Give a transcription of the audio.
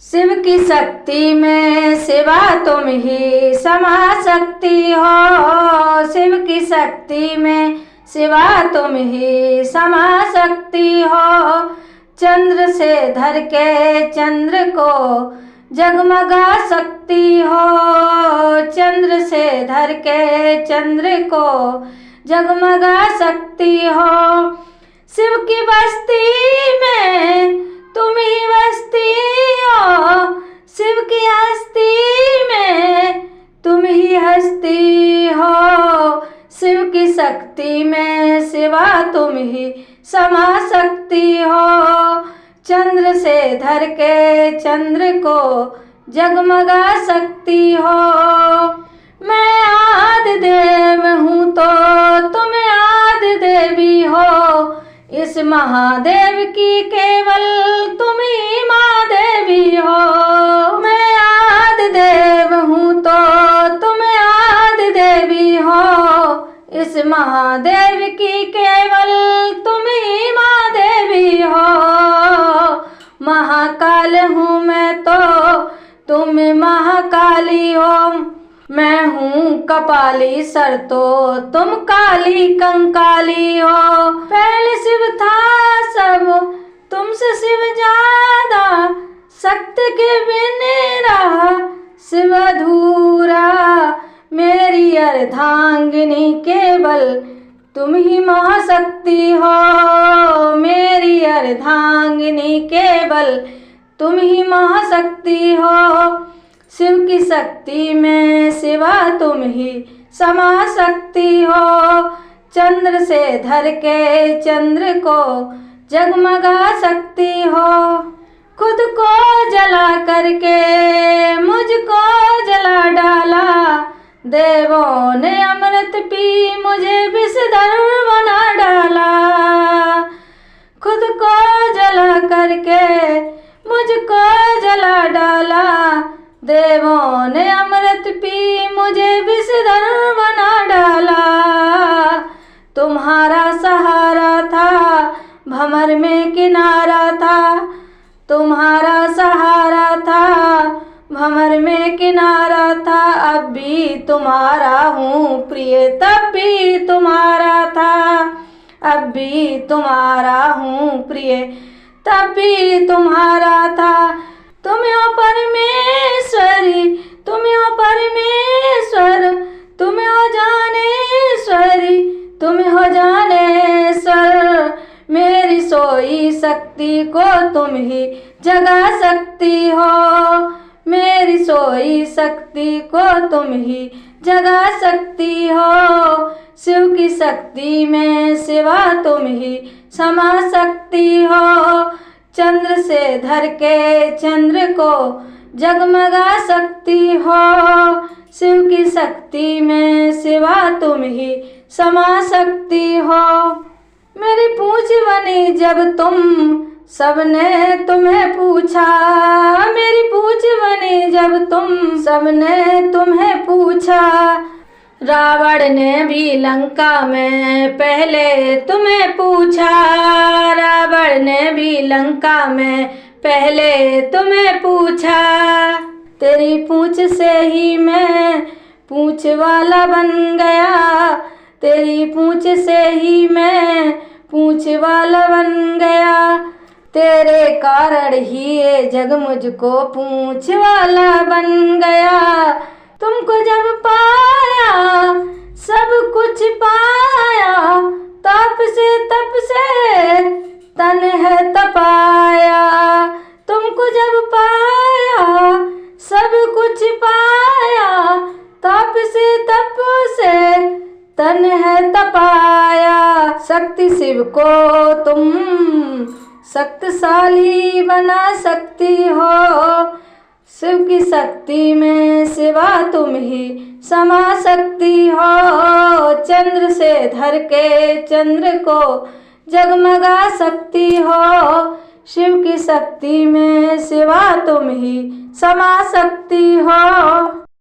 शिव की शक्ति में सिवा तुम ही समा सकती हो। शिव की शक्ति में सिवा तुम ही समा सकती हो। चंद्र से धर के चंद्र को जगमगा सकती हो। चंद्र से धर के चंद्र को जगमगा सकती हो। शिव की बस्ती में तुम ही बसती हो। शिव की हस्ती में तुम ही हस्ती हो। शिव की शक्ति में सिवा तुम ही समा सकती हो। चंद्र से धर के चंद्र को जगमगा सकती हो। मैं आदि देव हूँ तो तुम आदि देवी हो। इस महादेव की केवल तुम ही माँ देवी हो। मैं आदि देव हूँ तो तुम आदि देवी हो। इस महादेव की केवल तुम ही माँ देवी हो। महाकाल हूँ मैं तो तुम महाकाली हो। मैं हूँ कपाली सर तो तुम काली कंकाली हो। पहले शिव था सब तुमसे शिव ज्यादा। शक्ति के बिना रहा शिव अधूरा। मेरी अर्धांगिनी केवल तुम ही महाशक्ति हो। मेरी अर्धांगिनी केवल तुम ही महाशक्ति हो। शिव की शक्ति में सिवा तुम ही समा सकती हो। चंद्र से धर के चंद्र को जगमगा सकती हो। खुद को जला करके मुझको जला डाला। देवों ने अमृत पी मुझे विषधर बना डाला। खुद को जला करके मुझको जला डाला। देवों ने अमृत पी मुझे विषधर बना डाला। तुम्हारा सहारा था भंवर में किनारा था। तुम्हारा सहारा था भंवर में किनारा था। अब भी तुम्हारा हूँ प्रिय तब भी तुम्हारा था। अब भी तुम्हारा हूँ प्रिय तब भी तुम्हारा था। तुम हो परमेश्वरी तुम हो परमेश्वर। तुम हो जानेश्वरी तुम हो जानेश्वर। मेरी सोई शक्ति को तुम ही जगा सकती हो। मेरी सोई शक्ति को तुम ही जगा सकती हो। शिव की शक्ति में सिवा तुम ही समा सकती हो। चंद्र से धर के चंद्र को जगमगा सकती हो। शिव की शक्ति में सिवा तुम ही समा सकती हो। मेरी पूछ बनी जब तुम सबने तुम्हें पूछा। मेरी पूछ बनी जब तुम सबने तुम्हें पूछा। रावण ने भी लंका में पहले तुम्हें पूछा। रावण ने भी लंका में पहले तुम्हें पूछा। तेरी पूछ से ही मैं पूछ वाला बन गया। तेरी पूछ से ही मैं पूछ वाला बन गया। तेरे कारण ही ये जग मुझको पूछ वाला बन गया। तुमको जब पाया सब कुछ पाया। तप से तन है तपाया। तुमको जब पाया सब कुछ पाया। तप से तन है तपाया। शक्ति शिव को तुम शक्तिशाली बना सकती हो। शिव की शक्ति में सिवा तुम ही समा सकती हो। चंद्र से धर के चंद्र को जगमगा सकती हो। शिव की शक्ति में सिवा तुम ही समा सकती हो।